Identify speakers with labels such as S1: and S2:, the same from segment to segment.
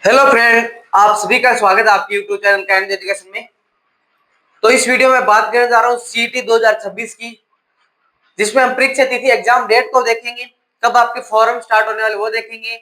S1: Hello friend, आप सभी का स्वागत है आपके यूट्यूब चैनल कैंड एजुकेशन में। तो इस वीडियो में बात करने जा रहा हूँ सीईटी 2026 की, जिसमें हम परीक्षा तिथि एग्जाम डेट को देखेंगे, कब आपके फॉर्म स्टार्ट होने वाले वो देखेंगे,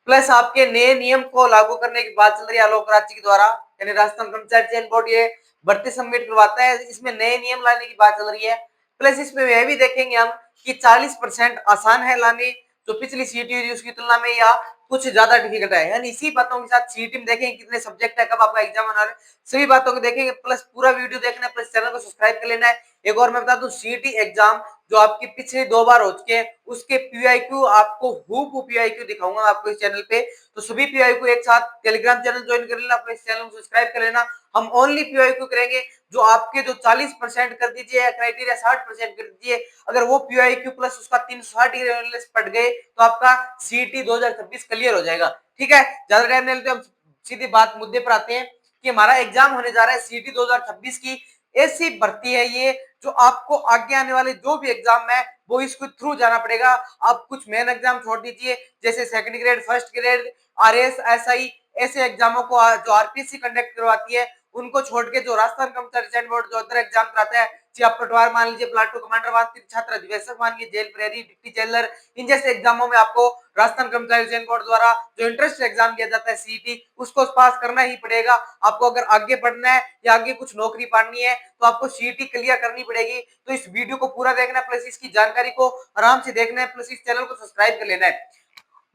S1: प्लस आपके नए नियम को लागू करने की बात चल रही है आलोक राज्य के द्वारा, यानी राजस्थान कर्मचारी चयन बोर्ड ये भर्ती सबमिट करवाता है, इसमें नए नियम लाने की बात चल रही है। प्लस इसमें यह भी देखेंगे हम कि 40% आसान है लाने जो पिछली सीईटी हुई उसकी तुलना में, या कुछ ज्यादा डिफिकल्ट है। यानी इसी बातों के साथ सीईटी में देखेंगे कितने सब्जेक्ट है, कब आपका एग्जाम होना है, सभी बातों को देखेंगे। प्लस पूरा वीडियो देखना है, प्लस चैनल को सब्सक्राइब कर लेना है। एक और मैं बता दूं, सीईटी एग्जाम जो आपकी पिछले 2 बार हो चुके हैं उसके पीआईक्यू आपको हूबहू पीआईक्यू दिखाऊंगा आपको इस चैनल पे। तो सभी पीआईक्यू एक साथ टेलीग्राम चैनल ज्वाइन कर लेना, अपने इस चैनल को सब्सक्राइब कर लेना। हम ओनली पीआईक्यू करेंगे जो आपके जो 40% कर दीजिए, क्राइटेरिया 60% कर दीजिए, अगर वो पीआईक्यू प्लस उसका 360 पट गए तो आपका सीईटी 2026 क्लियर हो जाएगा। ठीक है, ज्यादा टाइम नहीं लेते, हम सीधी बात मुद्दे पर आते हैं कि हमारा एग्जाम होने जा रहा है सीईटी 2026 की। ऐसी भर्ती है ये जो आपको आगे आने वाले जो भी एग्जाम है वो इसको थ्रू जाना पड़ेगा। आप कुछ मेन एग्जाम छोड़ दीजिए, जैसे second grade, first grade, RS, SI, ऐसे एग्जामों को जो आरपीसी कंडक्ट करवाती है उनको छोड़ के जो राजस्थान कर्मचारी चयन बोर्ड जो अदर एग्जाम कराता है, चाहे आप पटवार मान लीजिए, प्लाटू कमांडर मान लीजिए, छात्र अधिवेशक मान लीजिए, जेल प्रहरी, डिप्टी जेलर, इन जैसे एग्जामों में आपको राजस्थान कर्मचारी चयन बोर्ड द्वारा जो इंट्रेंस एग्जाम दिया जाता है सीईटी, उसको पास करना ही पड़ेगा। आपको अगर आगे बढ़ना है या आगे कुछ नौकरी पानी है तो आपको सीईटी क्लियर करनी पड़ेगी। तो इस वीडियो को पूरा देखना है, प्लस इसकी जानकारी को आराम से देखना है, प्लस इस चैनल को सब्सक्राइब कर लेना है।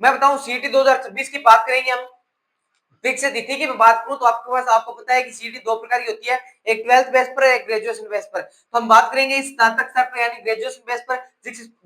S1: मैं बताऊं सीईटी 2026 की बात करेंगे हम। फिक्स तिथि की बात करूं तो आपके पास, आपको पता है कि सीईटी दो प्रकार की होती है, एक 12th बेस पर, एक ग्रेजुएशन बेस पर। तो हम बात करेंगे इस स्नातक स्तर पर यानी ग्रेजुएशन बेस पर,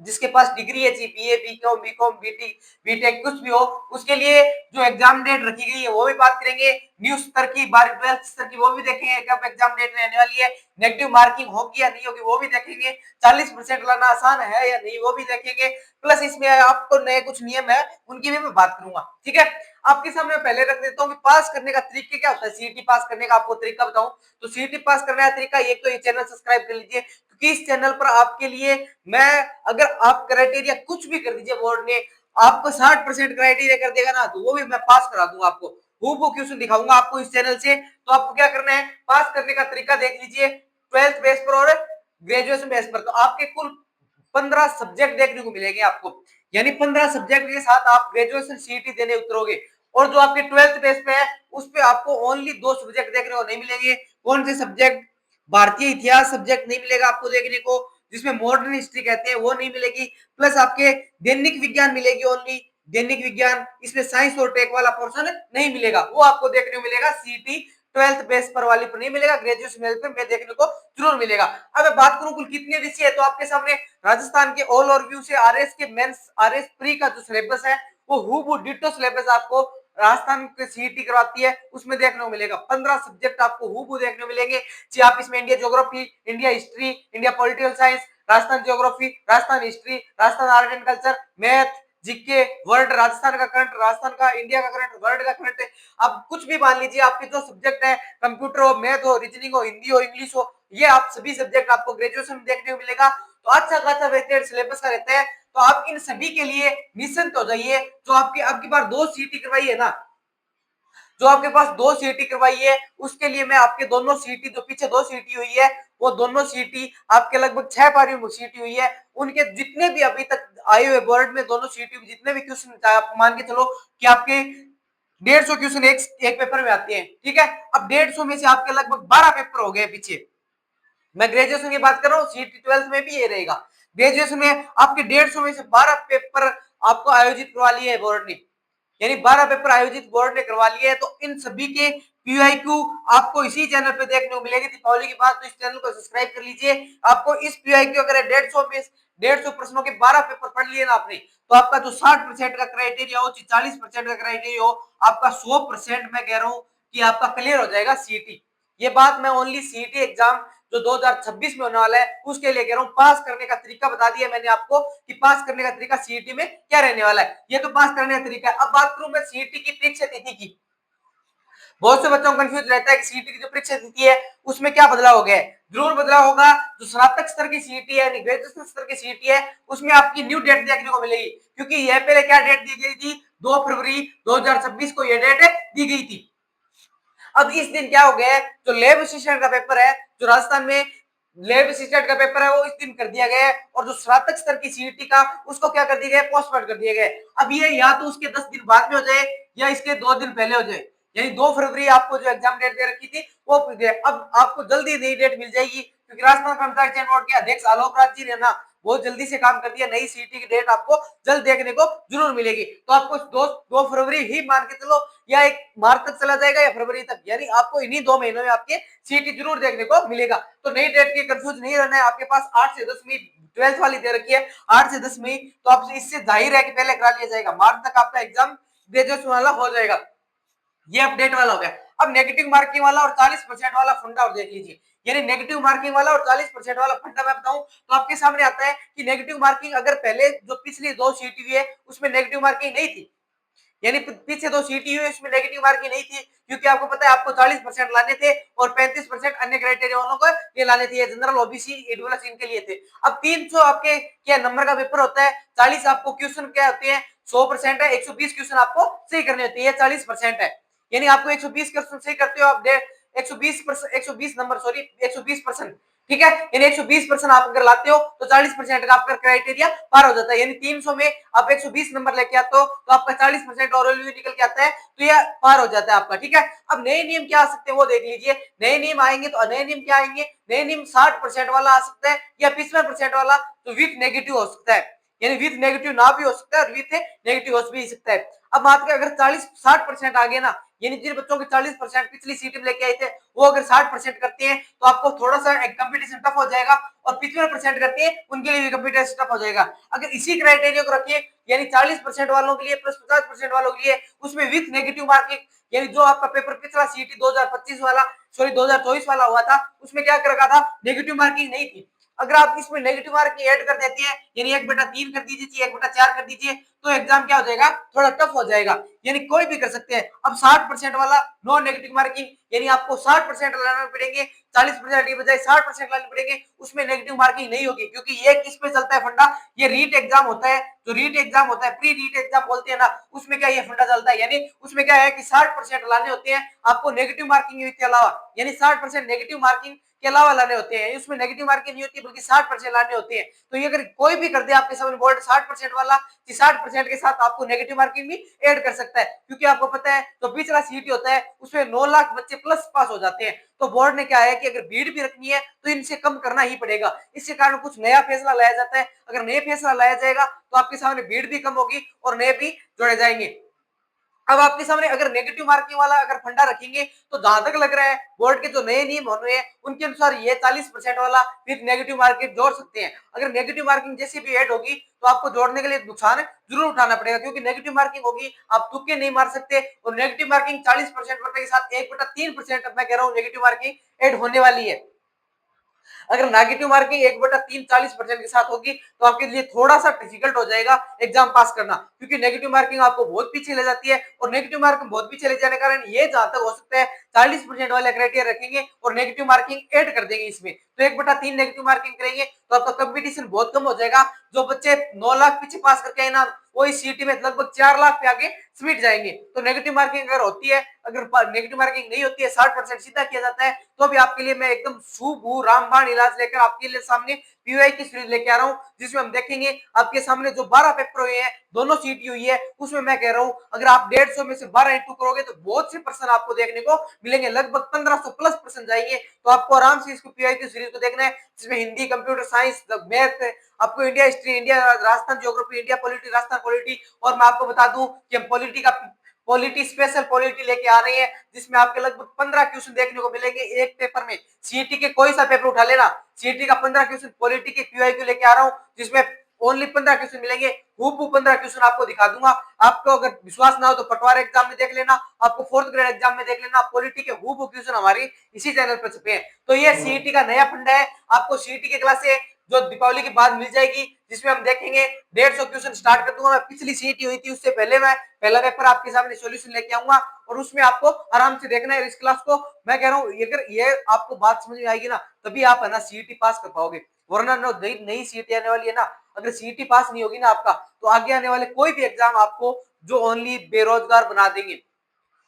S1: जिसके पास डिग्री है, बीए, बीकॉम, बीटी, बीटेक कुछ भी हो, उसके लिए जो एग्जाम डेट रखी गई है वो भी बात करेंगे। न्यू स्तर की 12th स्तर की वो भी देखेंगे, कब एग्जाम डेट रहने वाली है, नेगेटिव मार्किंग होगी या नहीं होगी वो भी देखेंगे, 40% लाना आसान है या नहीं वो भी देखेंगे। प्लस इसमें आपको नए कुछ नियम है उनकी भी मैं बात करूंगा। ठीक है, आपके सामने पहले रख देता हूं कि पास करने का तरीका क्या होता है। सीईटी पास करने का आपको तरीका बताऊं तो सीईटी पास करने का तरीका, एक तो ये चैनल सब्सक्राइब कर लीजिए, क्योंकि इस चैनल पर आपके लिए मैं, अगर आप क्राइटेरिया कुछ भी कर दीजिए, बोर्ड ने आपको 60% क्राइटेरिया कर देगा ना, तो वो भी मैं पास करा दूंगा आपको, हूबहू क्वेश्चन दिखाऊंगा आपको इस चैनल से। तो आपको क्या करना है, पास करने का तरीका देख लीजिए, 12th बेस पर और ग्रेजुएशन बेस पर। तो आपके कुल 15 सब्जेक्ट देखने को मिलेंगे आपको, यानी 15 सब्जेक्ट के साथ आप ग्रेजुएशन सीईटी देने उतरोगे। और जो आपके 12th बेस पे है उस पे आपको ओनली 2 सब्जेक्ट देखने को नहीं मिलेंगे। कौन से सब्जेक्ट, भारतीय इतिहास सब्जेक्ट नहीं मिलेगा आपको देखने को, जिसमें मॉडर्न हिस्ट्री कहते हैं, वो नहीं मिलेगी। प्लस आपके दैनिक विज्ञान मिलेगी ओनली, दैनिक विज्ञान, इसमें साइंस और टेक वाला पोर्शन नहीं मिलेगा, वो आपको देखने को मिलेगा सीईटी 12th बेस पर वाली पर नहीं मिलेगा, ग्रेजुएशन बेस पर मैं देखने को जरूर मिलेगा। अब मैं बात करूं कुल कितने विषय है, तो आपके सामने राजस्थान के ऑल ओवरव्यू से आरएस के मेंस, आरएस प्री का जो सिलेबस है वो हूबहू डिट्टो सिलेबस आपको राजस्थान के सीईटी करवाती है उसमें देखने को मिलेगा। 15 सब्जेक्ट आपको हूबहू देखने को मिलेंगे, चाहे आप इसमें India geography, India history, India political science, Rajasthan geography, Rajasthan history, Rajasthan art and culture, math, GK, world, Rajasthan का करंट, राजस्थान का, इंडिया का करंट, वर्ल्ड का करंट, अब कुछ भी मान लीजिए, आपके जो सब्जेक्ट है, कंप्यूटर हो, मैथ हो, रीजनिंग हो, हिंदी हो, इंग्लिश हो, ये आप सभी सब्जेक्ट आपको ग्रेजुएशन में देखने को मिलेगा। तो अच्छा खासा वेटेड सिलेबस का रहता है। तो आप इन सभी के लिए निश्चिंत हो जाइए। जो आपकी बार 2 सीईटी करवाई है ना, जो आपके पास 2 सीईटी करवाई है, उसके लिए मैं आपके दोनों सीईटी, जो पीछे 2 सीईटी हुई है, वो दोनों सीईटी आपके लगभग 6 बार सीईटी हुई है, उनके जितने भी अभी तक आए हुए बोर्ड में दोनों सीईटी जितने भी क्वेश्चन, आप मान के चलो कि आपके 150 क्वेश्चन एक पेपर में आते हैं। ठीक है, अब 150 में से आपके लगभग 12 पेपर हो गए पीछे। मैं ग्रेजुएशन की बात कर रहा हूँ, सीईटी 12th में भी ये रहेगा। ग्रेजुएशन में आपके 150 में से 12 पेपर आपको आयोजित करवा लिए है बोर्ड ने, यानी 12 पेपर आयोजित बोर्ड ने करवा लिए है। तो इन सभी के पीआईक्यू आपको इसी चैनल पे देखने को मिलेगी। दीपावली की बात, तो इस चैनल को सब्सक्राइब कर लीजिए। आपको इस पीआईक्यू अगर 150 प्रश्नों के 12 पेपर पढ़ लिए ना आपने, तो आपका जो 60% का क्राइटेरिया हो, 40% का क्राइटेरिया हो, आपका 100% मैं कह रहा हूँ कि आपका क्लियर हो जाएगा सीईटी। ये बात मैं ओनली सीईटी एग्जाम जो 2026 में होने वाला है उसके लिए कह रहा हूँ। पास करने का तरीका बता दिया मैंने आपको कि पास करने का तरीका सीईटी में क्या रहने वाला है, ये तो पास करने का तरीका है। अब बात करूं मैं सीईटी की परीक्षा तिथि की। बहुत से बच्चों को कंफ्यूज रहता है कि सीईटी की जो परीक्षा तिथि है उसमें क्या बदलाव हो गया है। जरूर बदलाव होगा। जो स्नातक स्तर की सीईटी है, ग्रेजुएशन स्तर की सीईटी है, उसमें आपकी न्यू डेट देखने को मिलेगी, क्योंकि यह पहले क्या डेट दी गई थी, 2 फरवरी 2026 को यह डेट दी गई थी। अब इस दिन क्या हो गया है, जो लैब असिस्टेंट का पेपर है, जो राजस्थान में लैब असिस्टेंट का पेपर है, वो इस दिन कर दिया गया है, और जो स्नातक स्तर की सीईटी का उसको क्या कर दिया गया, पोस्टपोन कर दिया गया है। अब ये या तो उसके 10 दिन बाद में हो जाए या इसके 2 दिन पहले हो जाए, यानी 2 फरवरी आपको जो एग्जाम डेट दे रखी थी वो अब आपको जल्दी नई डेट मिल जाएगी, क्योंकि राजस्थान कर्मचारी चयन बोर्ड के अध्यक्ष आलोक राज जी ने ना बहुत जल्दी से काम कर दिया। नई सीईटी की डेट आपको जल्द देखने को जरूर मिलेगी। तो आपको 2 फरवरी ही मान के चलो, या 1 मार्च तक चला जाएगा या फरवरी तक, यानी आपको इन्हीं 2 महीनों में आपके सीईटी जरूर देखने को मिलेगा। तो नई डेट की कंफ्यूज नहीं रहना है। आपके पास 8 से 10 मई 12th वाली दे रखी है, 8 से 10 मई, तो आप इससे जाहिर है कि पहले करा लिया जाएगा, मार्च तक आपका एग्जाम ग्रेजुएशन वाला हो जाएगा। ये अपडेट वाला हो गया। अब नेगेटिव मार्किंग वाला और 40% वाला फंडा और देख लीजिए। यानी नेगेटिव मार्किंग वाला और 40% वाला फंडा मैं बताऊं तो आपके सामने आता है कि नेगेटिव मार्किंग अगर पहले जो पिछली 2 सीटी हुई है उसमें नेगेटिव मार्किंग नहीं थी, यानी पीछे 2 सीटी हुई उसमें नेगेटिव मार्किंग नहीं थी, क्योंकि आपको पता है आपको 40% लाने थे और 35% अन्य क्राइटेरिया वालों को ये लाने थे, जनरल ओबीसी ईडब्ल्यूएस इनके लिए थे। अब 300 आपके क्या नंबर का पेपर होता है, 40 आपको क्वेश्चन क्या होते हैं, 100% है, 120 क्वेश्चन आपको सही करने होते हैं, 40% है, यानी आपको 120 क्वेश्चन सही करते हो आप 120 नंबर, सॉरी 120%, ठीक है, यानी 120% आप अगर लाते हो तो 40% का आपका क्राइटेरिया पार हो जाता है, यानी 300 में आप 120 नंबर लेके आते हो तो आपका 40% और निकल के आता है, तो यह पार हो जाता है आपका, ठीक है। अब नए नियम क्या आ सकते हैं वो देख लीजिए। नए नियम आएंगे तो नए नियम क्या आएंगे, नए नियम 60% वाला आ सकता है या 55% वाला, तो विथ नेगेटिव हो सकता है, यानी विथ नेगेटिव ना भी हो सकता है और विथ नेगेटिव हो भी सकता है। अब बात करें अगर 40-60% आ गए ना, यानी जिन बच्चों के 40% पिछली सीट में लेके आए थे वो अगर 60% करते हैं तो आपको थोड़ा सा कंपटीशन टफ हो जाएगा, और 55% करते हैं उनके लिए भी कंपटीशन टफ हो जाएगा। अगर इसी क्राइटेरिया को रखिए, यानी 40% वालों के लिए प्लस 50% वालों के लिए उसमें विथ नेगेटिव मार्किंग, यानी जो आपका पेपर पिछला सीटी 2025 वाला, सॉरी 2024 वाला हुआ था उसमें क्या कर रखा था, नेगेटिव मार्किंग नहीं थी। अगर आप इसमें नेगेटिव मार्किंग ऐड कर देती है, यानी 1/3 कर दीजिए, 1/4 कर दीजिए, तो एग्जाम क्या हो जाएगा, थोड़ा टफ हो जाएगा, यानी कोई भी कर सकते हैं। अब 60% वाला नो नेगेटिव मार्किंग, यानी आपको 60% लाने पड़ेंगे, 40% की बजाय 60% लाने पड़ेंगे, उसमें नेगेटिव मार्किंग नहीं होगी, क्योंकि ये किस पे चलता है फंडा, ये रीट एग्जाम होता है, जो रीट एग्जाम होता है, प्री रीट एग्जाम बोलते हैं ना, उसमें क्या ये फंडा चलता है, यानी उसमें क्या है कि 60% लाने होते हैं आपको नेगेटिव मार्किंग के अलावा, यानी 60% नेगेटिव मार्किंग के अलावा लाने होते हैं, उसमें नेगेटिव मार्किंग नहीं होती बल्कि 60% लाने होते हैं। तो ये अगर कोई भी कर दे आपके सामने बोर्ड 60% वाला, 60% के साथ आपको नेगेटिव मार्किंग भी ऐड कर सकता है, क्योंकि आपको पता है तो पिछला सीटी होता है उसमें 9 लाख बच्चे प्लस पास हो जाते हैं। तो बोर्ड ने क्या है कि अगर भीड़ भी रखनी है तो इनसे कम करना ही पड़ेगा, इसके कारण कुछ नया फैसला लाया जाता है। अगर नया फैसला लाया जाएगा तो आपके सामने भीड़ भी कम होगी और नए भी जोड़े जाएंगे। अब आपके सामने अगर नेगेटिव मार्किंग वाला अगर फंडा रखेंगे तो जहां तक लग रहा है बोर्ड के जो नए नियम हो रहे हैं उनके अनुसार ये 40% वाला विद नेगेटिव मार्किंग जोड़ सकते हैं। अगर नेगेटिव मार्किंग जैसी भी ऐड होगी तो आपको जोड़ने के लिए नुकसान जरूर उठाना पड़ेगा, क्योंकि नेगेटिव मार्किंग होगी, आप तुक्के नहीं मार सकते, और नेगेटिव मार्किंग 40% के साथ 1/3% मैं कह रहा हूँ नेगेटिव मार्किंग ऐड होने वाली है। अगर नेगेटिव मार्किंग 1/3 40% के साथ होगी तो आपके लिए थोड़ा सा डिफिकल्ट हो जाएगा एग्जाम पास करना, क्योंकि नेगेटिव मार्किंग आपको बहुत पीछे ले जाती है, और नेगेटिव मार्किंग बहुत पीछे ले जाने के कारण ये जहां तक हो सकता है 40% वाले क्राइटेरिया रखेंगे और नेगेटिव मार्किंग ऐड कर देंगे इसमें, तो 1/3 नेगेटिव मार्किंग करेंगे तो आपका कंपटीशन बहुत कम हो जाएगा। जो बच्चे 9 लाख पीछे पास करके आए ना वो इस सीटी में लगभग 4 लाख पे आगे स्पीड जाएंगे। तो नेगेटिव मार्किंग अगर होती है, अगर नेगेटिव मार्किंग नहीं होती है, 60% सीधा किया जाता है, तो भी आपके लिए मैं एकदम शुभ रामबाण इलाज लेकर आपके लिए सामने पीयूआई की सीरीज लेके आ रहा हूँ, जिसमें हम देखेंगे आपके सामने जो 12 पेपर हुए हैं, दोनों सीटी हुई है, उसमें मैं कह रहा हूँ अगर आप 150 में से 12 इंटू करोगे तो बहुत से पर्सन आपको देखने को मिलेंगे, लगभग 1500 प्लस पर्सन जाएंगे। तो आपको आराम से इसको पीयूआई की सीरीज को देखना है, जिसमें हिंदी, कंप्यूटर साइंस, मैथ, आपको India history, India Rajasthan geography, India polity, Rajasthan polity, और मैं आपको बता दूं कि हम पॉलिटी का पॉलिटी स्पेशल पॉलिटी लेके आ रहे हैं, जिसमें आपके लगभग 15 क्वेश्चन देखने को मिलेंगे एक पेपर में। सीईटी के कोई सा पेपर उठा लेना, सीईटी का 15 क्वेश्चन पॉलिटी के क्यूआई को लेके आ रहा हूँ, जिसमें ओनली 15 क्वेश्चन मिलेंगे, हूबहू 15 क्वेश्चन आपको दिखा दूंगा। आपको अगर विश्वास ना हो तो पटवार एग्जाम में देख लेना, आपको 4th ग्रेड एग्जाम में देख लेना, पॉलिटी के हूबहू क्वेश्चन हमारी इसी चैनल पर छपे हैं। तो ये सीईटी का नया फंडा है, आपको सीईटी के क्लास से जो दीपावली के बाद मिल जाएगी, जिसमें हम देखेंगे 150 क्वेश्चन स्टार्ट कर दूंगा मैं। पिछली सीईटी हुई थी उससे पहले मैं पहला पेपर आपके सामने सॉल्यूशन लेके आऊंगा और उसमें आपको आराम से देखना है इस क्लास को। मैं कह रहा हूँ अगर ये आपको बात समझ में आएगी ना तभी आप है ना सीईटी पास कर पाओगे, वरना नई सीईटी आने वाली है ना, अगर सीईटी पास नहीं होगी ना आपका तो आगे आने वाले कोई भी एग्जाम आपको जो ओनली बेरोजगार बना देंगे।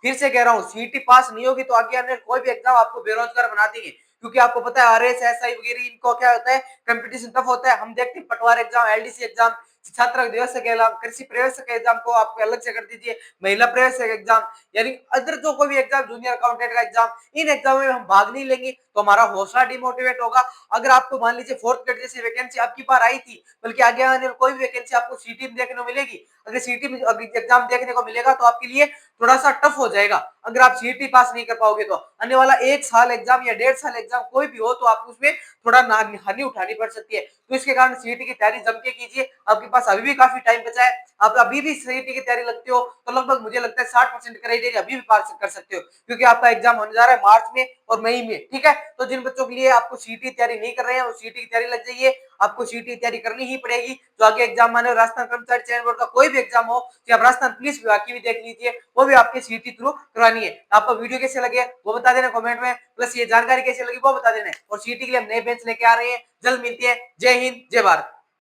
S1: फिर से कह रहा हूँ सीईटी पास नहीं होगी तो आगे आने कोई भी एग्जाम आपको बेरोजगार बना देंगे, क्योंकि आपको पता है आरएस एसआई वगैरह इनको क्या होता है, कंपटीशन टफ होता है। हम देखते हैं पटवार एग्जाम, एलडीसी एग्जाम, छात्र दिवस के एग्जाम, कृषि प्रवेशक एग्जाम को आपको अलग से कर दीजिए, महिला प्रवेशक एग्जाम, यानी अदर जो कोई भी एग्जाम, जूनियर अकाउंटेंट का एग्जाम, इन एग्जामों में हम भाग नहीं लेंगे तो हमारा हौसला डिमोटिवेट होगा। अगर आपको मान लीजिए फोर्थ ग्रेड जैसी वैकेंसी आपकी बार आई थी, बल्कि आगे आने कोई भी वैकेंसी आपको सीटी में देखने को मिलेगी, अगर सीटी में एग्जाम देखने को मिलेगा तो आपके लिए थोड़ा सा टफ हो जाएगा। अगर आप सीईटी पास नहीं कर पाओगे तो आने वाला 1 साल एग्जाम या 1.5 साल एग्जाम कोई भी हो तो आप उसमें थोड़ा हानि उठानी पड़ सकती है। तो इसके कारण सीईटी की तैयारी जम के कीजिए, आपके पास अभी भी काफी टाइम बचा है। आप अभी भी सीईटी की तैयारी लगते हो तो लगभग मुझे लगता है 60% क्राइटेरिया अभी भी पास कर सकते हो, क्योंकि आपका एग्जाम होने जा रहा है मार्च में और मई में। ठीक है, तो जिन बच्चों के लिए आपको सीईटी तैयारी नहीं कर रहे हैं वो सीईटी की तैयारी लग जाइए, आपको सीईटी तैयारी करनी ही पड़ेगी। जो आगे एग्जाम माने राजस्थान कर्मचारी चयन बोर्ड का कोई भी एग्जाम हो या राजस्थान पुलिस विभाग की भी देख लीजिए, वो भी आपके सीईटी थ्रू करवानी है। आपको वीडियो कैसे लगे वो बता देना कमेंट में, प्लस ये जानकारी कैसे लगी वो बता देना, और सीईटी के लिए हम नए बेंच लेके आ रहे हैं, जल्द मिलती है। जय हिंद जय भारत।